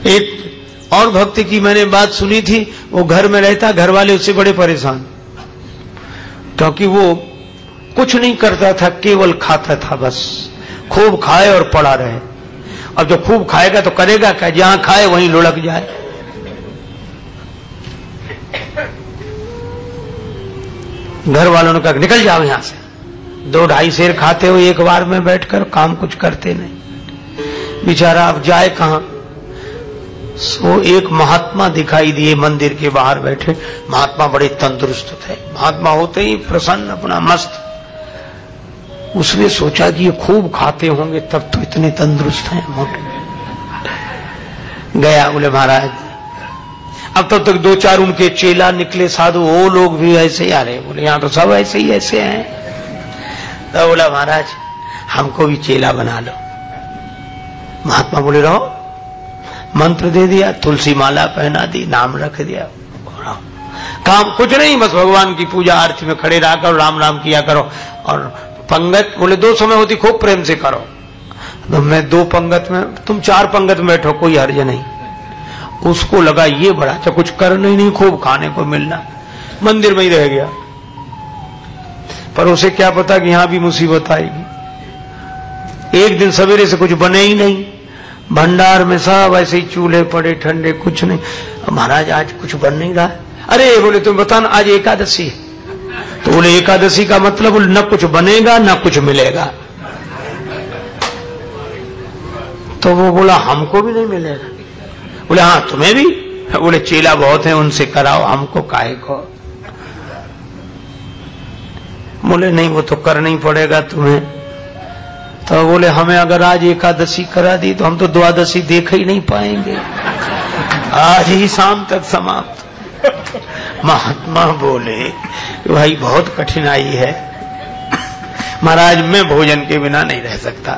एक और भक्त की मैंने बात सुनी थी, वो घर में रहता, घर वाले उससे बड़े परेशान, क्योंकि वो कुछ नहीं करता था, केवल खाता था, बस खूब खाए और पड़ा रहे। अब जो खूब खाएगा तो करेगा क्या, जहां खाए वहीं लुढ़क जाए। घर वालों ने कहा निकल जाओ यहां से, 2-2.5 सेर खाते हो एक बार में बैठकर, काम कुछ करते नहीं। बेचारा अब जाए कहां। सो एक महात्मा दिखाई दिए मंदिर के बाहर बैठे। महात्मा बड़े तंदुरुस्त थे, महात्मा होते ही प्रसन्न, अपना मस्त। उसने सोचा कि ये खूब खाते होंगे तब तो इतने तंदुरुस्त हैं, मोटे। गया, बोले महाराज, अब तब तक 2-4 उनके चेला निकले साधु, वो लोग भी ऐसे ही आ रहे। बोले यहां तो सब ऐसे ही ऐसे हैं। तो बोला महाराज हमको भी चेला बना लो। महात्मा बोले रहो। मंत्र दे दिया, तुलसी माला पहना दी, नाम रख दिया, काम कुछ नहीं, बस भगवान की पूजा आरती में खड़े रहा करो, राम राम किया करो। और पंगत बोले 2 समय होती, खूब प्रेम से करो। तो मैं 2 पंगत में, तुम 4 पंगत में बैठो, कोई हर्ज नहीं। उसको लगा ये बड़ा अच्छा, कुछ करना ही नहीं, खूब खाने को मिलना, मंदिर में ही रह गया। पर उसे क्या पता कि यहां भी मुसीबत आएगी। एक दिन सवेरे से कुछ बने ही नहीं, भंडार में सब ऐसे ही चूल्हे पड़े ठंडे, कुछ नहीं। महाराज आज कुछ बन नहीं रहा। अरे बोले तुम बताना, आज एकादशी है। तो बोले एकादशी का मतलब न कुछ बनेगा न कुछ मिलेगा। तो वो बोला हमको भी नहीं मिलेगा। बोले हाँ तुम्हें भी। बोले चेला बहुत हैं, उनसे कराओ, हमको काहे को। बोले नहीं वो तो करना ही पड़ेगा तुम्हें। तो बोले हमें अगर आज एकादशी करा दी तो हम तो द्वादशी देख ही नहीं पाएंगे, आज ही शाम तक समाप्त। महात्मा बोले भाई बहुत कठिनाई है महाराज, मैं भोजन के बिना नहीं रह सकता।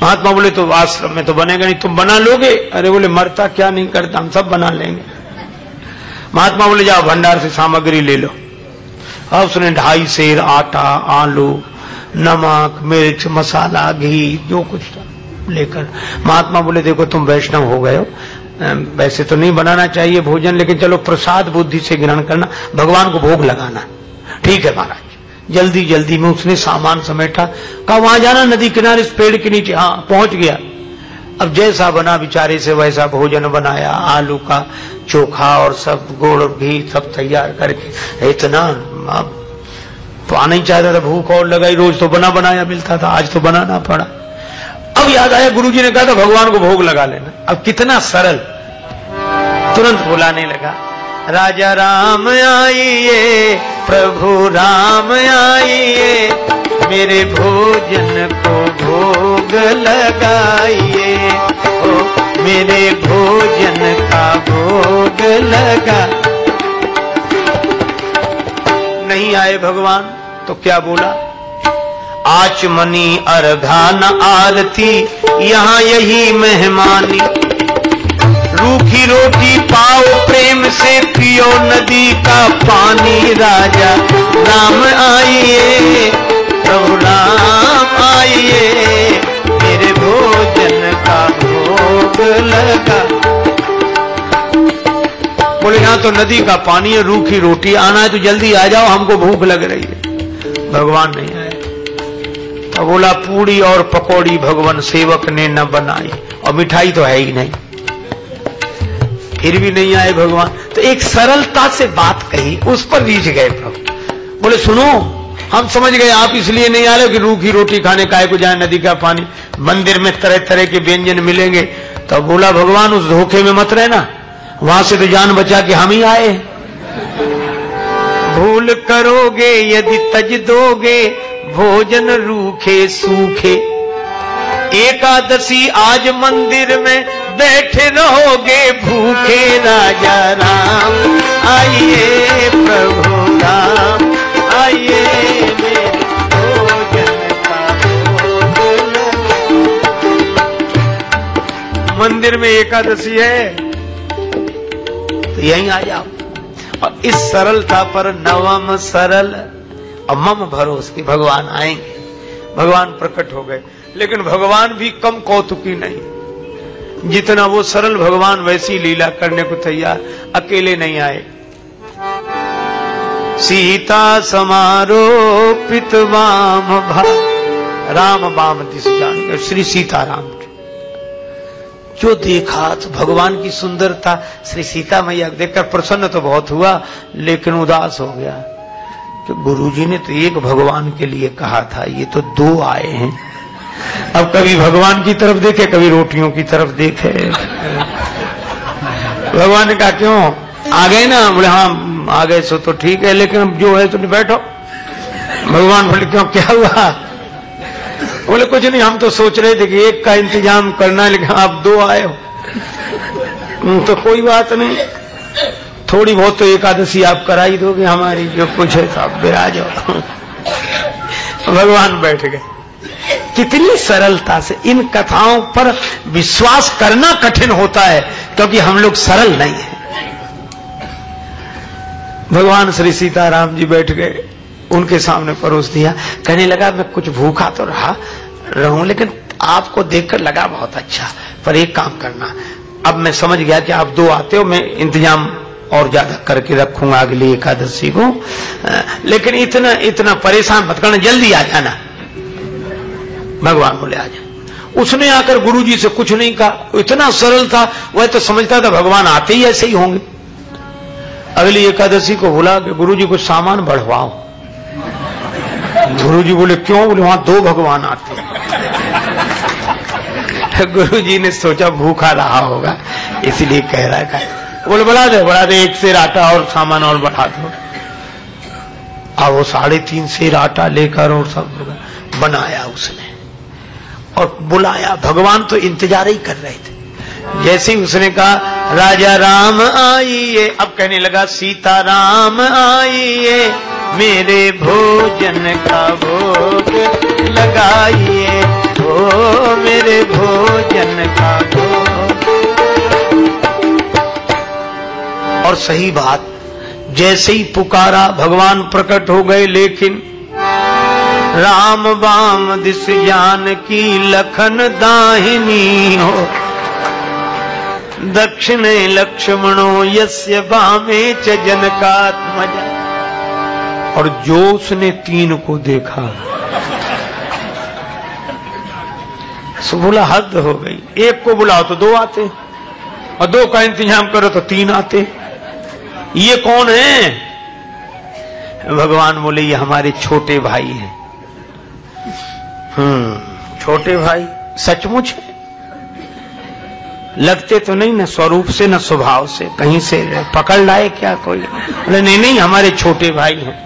महात्मा बोले तो आश्रम में तो बनेगा नहीं, तुम बना लोगे? अरे बोले मरता क्या नहीं करता, हम सब बना लेंगे। महात्मा बोले जाओ भंडार से सामग्री ले लो। अब उसने 2.5 सेर आटा, आलू, नमक, मिर्च, मसाला, घी, जो कुछ था लेकर। महात्मा बोले देखो तुम वैष्णव हो गए हो, वैसे तो नहीं बनाना चाहिए भोजन, लेकिन चलो प्रसाद बुद्धि से ग्रहण करना, भगवान को भोग लगाना। ठीक है महाराज। जल्दी जल्दी में उसने सामान समेटा, कहा वहां जाना नदी किनारे इस पेड़ के नीचे। हाँ पहुंच गया। अब जैसा बना बेचारे से वैसा भोजन बनाया, आलू का चोखा और सब गुड़ घी सब तैयार करके। इतना पाना ही चाहता था, भूख और लगाई, रोज तो बना बनाया मिलता था, आज तो बनाना पड़ा। अब याद आया गुरुजी ने कहा था भगवान को भोग लगा लेना। अब कितना सरल, तुरंत बुलाने लगा, राजा राम आइए, प्रभु राम आइए, मेरे भोजन को भोग लगाइए, ओ मेरे भोजन का भोग लगा। नहीं आए भगवान तो क्या बोला, आचमनी अर्घा न आरती, यहाँ यही मेहमानी, रूखी रोटी पाओ प्रेम से, पियो नदी का पानी, राजा राम आइए, प्रभु राम आइए, मेरे भोजन का भोग लगा। बोले यहाँ तो नदी का पानी है, रूखी रोटी, आना है तो जल्दी आ जाओ, हमको भूख लग रही है। भगवान नहीं आए। तो बोला पूड़ी और पकौड़ी भगवान सेवक ने न बनाई, और मिठाई तो है ही नहीं। फिर भी नहीं आए भगवान। तो एक सरलता से बात कही, उस पर रीझ गए प्रभु। बोले सुनो, हम समझ गए आप इसलिए नहीं आ रहे कि रूखी रोटी खाने काहे को जाए, नदी का पानी, मंदिर में तरह तरह के व्यंजन मिलेंगे। तो बोला भगवान उस धोखे में मत रहना, वहां से तो जान बचा के हम ही आए। भूल करोगे यदि तज दोगे, भोजन रूखे सूखे, एकादशी आज मंदिर में बैठे रहोगे भूखे, राजा राम आइए, प्रभु राम आइए, मेरे भोजन का भोग। मंदिर में एकादशी है तो यहीं आ जाओ। और इस सरलता पर नवम सरल और मम भरोस की भगवान आएंगे। भगवान प्रकट हो गए, लेकिन भगवान भी कम कौतुकी नहीं। जितना वो सरल भगवान वैसी लीला करने को तैयार, अकेले नहीं आए। सीता समारोपित वाम भा, राम वाम दिस जान, श्री सीताराम जो देखा तो भगवान की सुंदरता, श्री सीता मैया देखकर प्रसन्न तो बहुत हुआ, लेकिन उदास हो गया कि गुरुजी ने तो एक भगवान के लिए कहा था, ये तो दो आए हैं। अब कभी भगवान की तरफ देखे, कभी रोटियों की तरफ देखे। भगवान ने कहा क्यों आ गए ना? बोले हाँ आ गए सो तो ठीक है, लेकिन अब जो है तो बैठो। भगवान बोले क्यों, क्या हुआ? बोले कुछ नहीं, हम तो सोच रहे थे कि एक का इंतजाम करना है, लेकिन आप दो आए हो तो कोई बात नहीं, थोड़ी बहुत तो एकादशी आप करा ही दोगे हमारी, जो कुछ है आप बिरा जाओ। भगवान बैठ गए। कितनी सरलता से इन कथाओं पर विश्वास करना कठिन होता है, क्योंकि हम लोग सरल नहीं हैं। भगवान श्री सीताराम जी बैठ गए, उनके सामने परोस दिया। कहने लगा मैं कुछ भूखा तो रहूं, लेकिन आपको देखकर लगा बहुत अच्छा, पर एक काम करना, अब मैं समझ गया कि आप दो आते हो, मैं इंतजाम और ज्यादा करके रखूंगा अगली एकादशी को, लेकिन इतना परेशान मत करना, जल्दी आ जाना। भगवान बोले आ जा। उसने आकर गुरुजी से कुछ नहीं कहा, इतना सरल था, वह तो समझता था भगवान आते ही ऐसे ही होंगे। अगली एकादशी को बुला के गुरुजी कुछ सामान बढ़वाओ। गुरुजी बोले क्यों? बोले वहां दो भगवान आते हैं। गुरुजी ने सोचा भूखा रहा होगा इसलिए कह रहा है। बोले बढ़ा दे, एक सेर आटा और सामान और बढ़ा दो। अब वो 3.5 सेर आटा लेकर और सब बनाया उसने और बुलाया। भगवान तो इंतजार ही कर रहे थे। जैसे ही उसने कहा राजा राम आइए, अब कहने लगा सीता राम आइए, मेरे भोजन का भोग लगाइए, ओ मेरे भोजन का भोग। और सही बात, जैसे ही पुकारा भगवान प्रकट हो गए, लेकिन राम वाम दिस जानकी लखन दाहिनी हो, दक्षिणे लक्ष्मणो यस्य वामे च जनकात्मजा। और जो उसने 3 को देखा सो बोला हद हो गई, एक को बुलाओ तो 2 आते, और 2 का इंतजाम करो तो 3 आते, ये कौन है? भगवान बोले ये हमारे छोटे भाई हैं। छोटे भाई सचमुच है? लगते तो नहीं न स्वरूप से न स्वभाव से, कहीं से पकड़ लाए क्या कोई? बोले नहीं हमारे छोटे भाई हैं।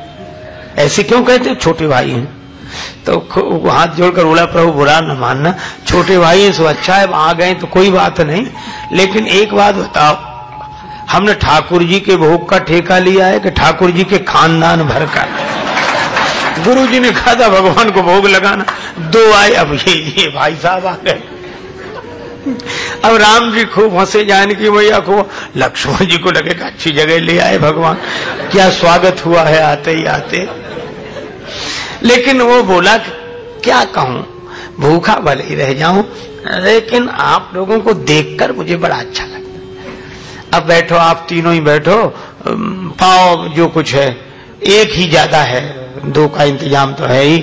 ऐसे क्यों कहते छोटे भाई हैं? तो हाथ जोड़कर बोला प्रभु बुरा न मानना, छोटे भाई हैं सो अच्छा है, आ गए तो कोई बात नहीं, लेकिन एक बात बताओ, हमने ठाकुर जी के भोग का ठेका लिया है कि ठाकुर जी के खानदान भर का? गुरु जी ने कहा था भगवान को भोग लगाना, 2 आए, अब ये भाई साहब आ गए। अब राम जी खूब हंसे, जानकी मैया को, लक्ष्मण जी को लगेगा अच्छी जगह ले आए भगवान, क्या स्वागत हुआ है आते ही आते। लेकिन वो बोला क्या कहूं, भूखा भले ही रह जाऊं, लेकिन आप लोगों को देखकर मुझे बड़ा अच्छा लगता। अब बैठो, आप तीनों ही बैठो, पाओ जो कुछ है, एक ही ज्यादा है, 2 का इंतजाम तो है ही।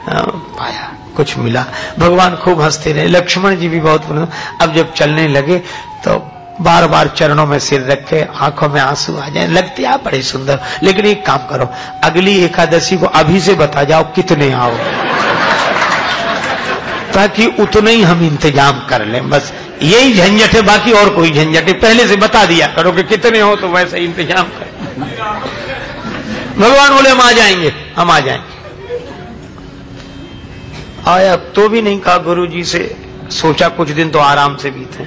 पाया कुछ मिला, भगवान खूब हंसते रहे, लक्ष्मण जी भी बहुत प्रसन्न। अब जब चलने लगे तो बार बार चरणों में सिर रखे, आंखों में आंसू आ जाए, लगते आप बड़े सुंदर। लेकिन एक काम करो, अगली एकादशी को अभी से बता जाओ कितने आओ, ताकि उतने ही हम इंतजाम कर लें। बस यही झंझट है, बाकी और कोई झंझट है, पहले से बता दिया करो कि कितने हो तो वैसे इंतजाम कर। भगवान बोले हम आ जाएंगे, हम आ जाएंगे। आया तो भी नहीं कहा गुरुजी से, सोचा कुछ दिन तो आराम से बीते।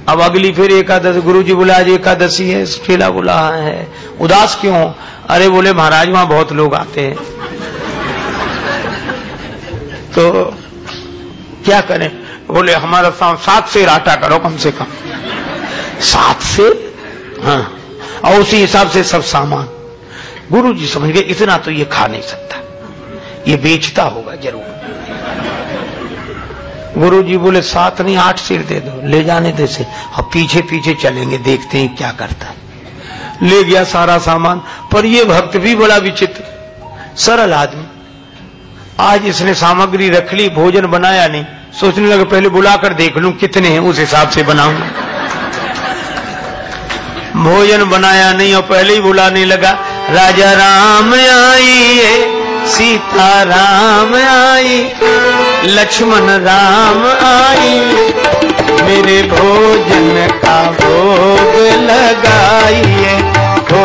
अब अगली फिर एकादशी, गुरुजी बोला आज एकादशी है, ठेला बोला है, उदास क्यों? अरे बोले महाराज वहां बहुत लोग आते हैं, तो क्या करें? बोले हमारा 7 सेर आटा करो कम से कम। 7 सेर? हाँ, और उसी हिसाब से सब सामान। गुरुजी समझ गए इतना तो ये खा नहीं सकता, ये बेचता होगा जरूर। गुरुजी बोले 7 नहीं 8 सिर दे दो, ले जाने दे से। अब पीछे पीछे चलेंगे, देखते हैं क्या करता है। ले गया सारा सामान। पर ये भक्त भी बड़ा विचित्र, सरल आदमी। आज इसने सामग्री रख ली, भोजन बनाया नहीं, सोचने लगा पहले बुलाकर देख लूं कितने हैं, उस हिसाब से बनाऊंगा। भोजन बनाया नहीं और पहले ही बुलाने लगा, राजा राम आइए, सीता राम आई, लक्ष्मण राम आई, मेरे भोजन का भोग लगाइए, हो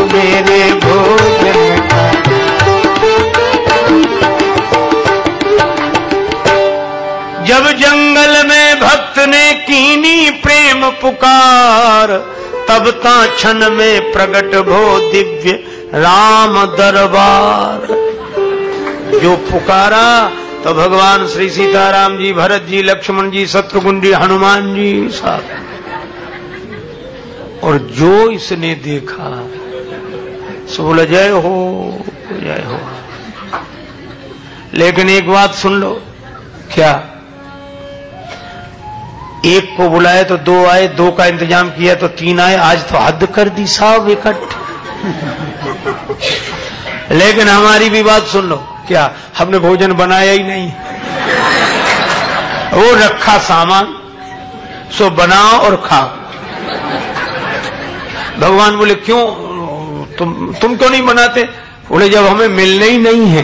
मेरे भोजन का। जब जंगल में भक्त ने कीनी प्रेम पुकार, तब ता क्षण में प्रगट भो दिव्य राम दरबार। जो पुकारा तो भगवान श्री सीताराम जी, भरत जी, लक्ष्मण जी, शत्रुघ्न जी, हनुमान जी साहब। और जो इसने देखा सो बोला जय हो जय हो। लेकिन एक बात सुन लो, क्या एक को बुलाए तो 2 आए, 2 का इंतजाम किया तो 3 आए, आज तो हद कर दी साहब इकट्ठ। लेकिन हमारी भी बात सुन लो, क्या हमने भोजन बनाया ही नहीं, वो रखा सामान, सो बनाओ और खाओ। भगवान बोले क्यों तुम क्यों नहीं बनाते? बोले जब हमें मिलने ही नहीं है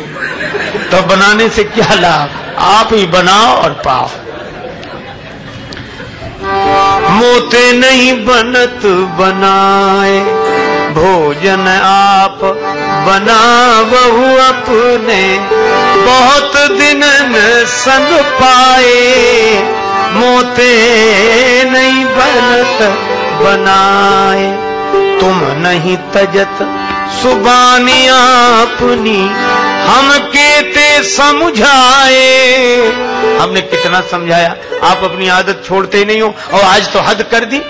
तो बनाने से क्या लाभ, आप ही बनाओ और पाओ। मोते नहीं बनत बनाए, भोजन आप बना बहु अपने, बहुत दिन संग पाए, मोते नहीं बनत बनाए, तुम नहीं तजत सुबानी अपनी, हम केते समझाए। हमने कितना समझाया, आप अपनी आदत छोड़ते नहीं हो और आज तो हद कर दी।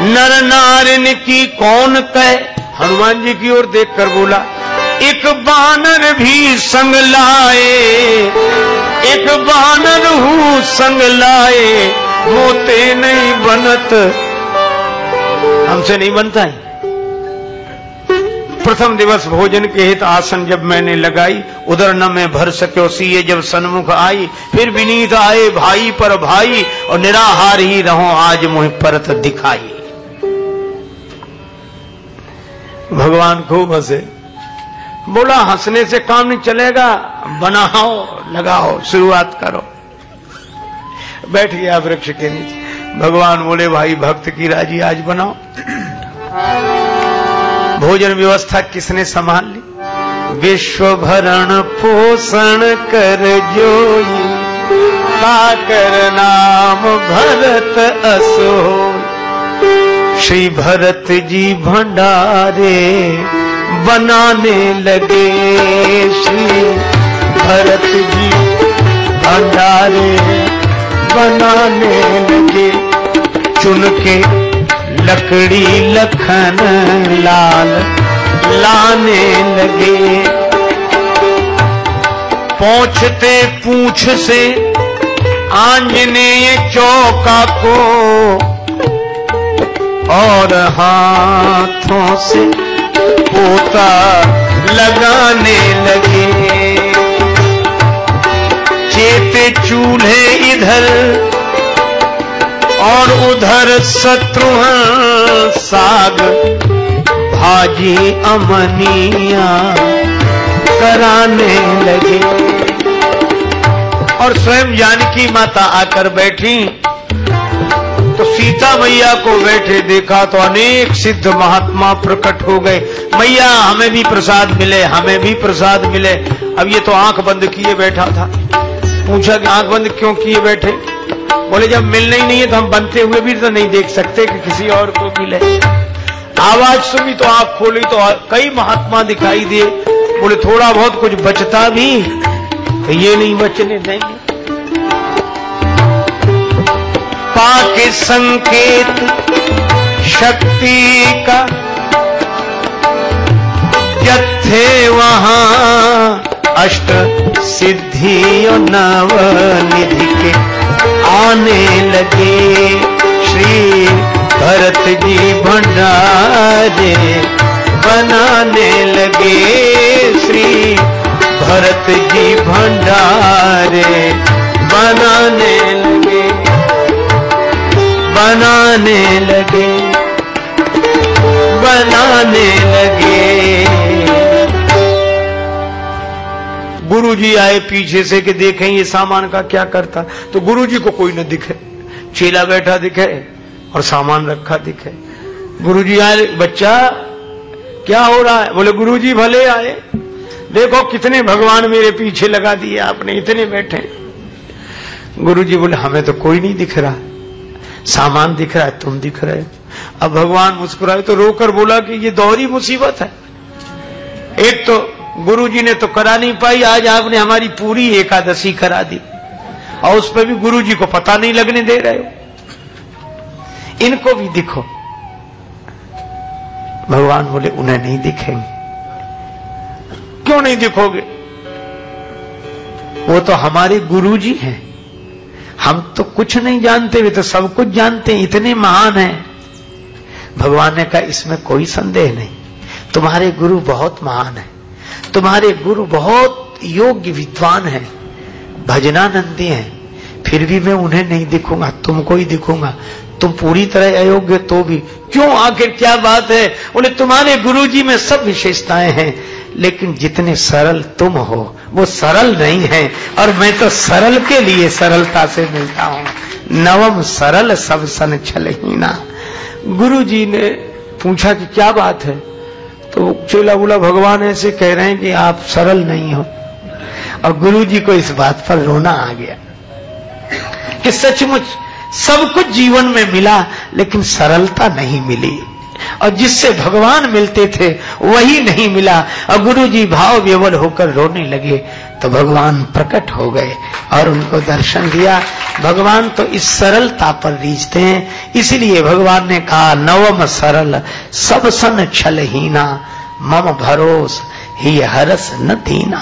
नर नारिन की कौन कहे, हनुमान जी की ओर देखकर बोला, एक बानर भी संग लाए, एक बानर हूँ संग लाए, मोते नहीं बनत, हमसे नहीं बनता है। प्रथम दिवस भोजन के हित आसन जब मैंने लगाई, उधर न मैं भर सके सीए जब सन्मुख आई, फिर विनीत आए भाई पर भाई, और निराहार ही रहो आज मुझे परत दिखाई। भगवान खूब हंसे, बोला हंसने से काम नहीं चलेगा, बनाओ लगाओ शुरुआत करो। बैठ गया वृक्ष के नीचे। भगवान बोले भाई भक्त की राजी आज बनाओ। भोजन व्यवस्था किसने संभाल ली? विश्व भरण पोषण कर जोई, ताकर नाम भरत असोई। श्री भरत जी भंडारे बनाने लगे, श्री भरत जी भंडारे बनाने लगे। चुन के लकड़ी लखन लाल लाने लगे, पहुंचते पूंछ से आंजनेय चौका को, और हाथों से पोता लगाने लगे। चेते चूल्हे इधर और उधर शत्रुघ्न साग, भाजी अमनिया कराने लगे। और स्वयं जानकी माता आकर बैठी तो सीता मैया को बैठे देखा तो अनेक सिद्ध महात्मा प्रकट हो गए। मैया हमें भी प्रसाद मिले, हमें भी प्रसाद मिले। अब ये तो आंख बंद किए बैठा था। पूछा कि आंख बंद क्यों किए बैठे? बोले जब मिलना ही नहीं है तो हम बनते हुए भी तो नहीं देख सकते कि किसी और को मिले। आवाज सुनी तो आंख खोली तो कई महात्मा दिखाई दिए। बोले थोड़ा बहुत कुछ बचता भी तो ये नहीं बचने देंगे। पाके संकेत शक्ति का, जत्थे वहां अष्ट सिद्धियों नवनिधि के आने लगे। श्री भरत जी भंडारे बनाने लगे। श्री भरत जी भंडारे बनाने लगे, बनाने लगे, बनाने लगे। गुरुजी आए पीछे से कि देखें ये सामान का क्या करता, तो गुरुजी को कोई न दिखे, चेला बैठा दिखे और सामान रखा दिखे। गुरुजी आए, बच्चा क्या हो रहा है? बोले गुरुजी भले आए, देखो कितने भगवान मेरे पीछे लगा दिए आपने, इतने बैठे। गुरुजी बोले हमें तो कोई नहीं दिख रहा, सामान दिख रहा है, तुम दिख रहे हो। अब भगवान मुस्कुराए तो रोकर बोला कि ये दोहरी मुसीबत है। एक तो गुरुजी ने तो करा नहीं पाई, आज आपने हमारी पूरी एकादशी करा दी और उस पर भी गुरुजी को पता नहीं लगने दे रहे हो। इनको भी दिखो। भगवान बोले उन्हें नहीं दिखेंगे। क्यों नहीं दिखोगे? वो तो हमारे गुरुजी हैं, हम तो कुछ नहीं जानते, वे तो सब कुछ जानते हैं, इतने महान हैं। भगवान ने कहा इसमें कोई संदेह नहीं, तुम्हारे गुरु बहुत महान है, तुम्हारे गुरु बहुत योग्य विद्वान हैं, भजनानंदी हैं, फिर भी मैं उन्हें नहीं दिखूंगा, तुमको ही दिखूंगा। तुम पूरी तरह अयोग्य तो भी। क्यों, आखिर क्या बात है? बोले तुम्हारे गुरुजी में सब विशेषताएं हैं, लेकिन जितने सरल तुम हो वो सरल नहीं है, और मैं तो सरल के लिए सरलता से मिलता हूं। नवम सरल सब सन छलहीना। गुरुजी ने पूछा कि क्या बात है? तो चेला बोला भगवान ऐसे कह रहे हैं कि आप सरल नहीं हो। और गुरुजी को इस बात पर रोना आ गया कि सचमुच सब कुछ जीवन में मिला, लेकिन सरलता नहीं मिली, और जिससे भगवान मिलते थे वही नहीं मिला। और गुरुजी भाव विवल होकर रोने लगे तो भगवान प्रकट हो गए और उनको दर्शन दिया। भगवान तो इस सरलता पर रीझते हैं, इसलिए भगवान ने कहा नवम सरल सब सन छलहीना, मम भरोस ही हरस न दीना।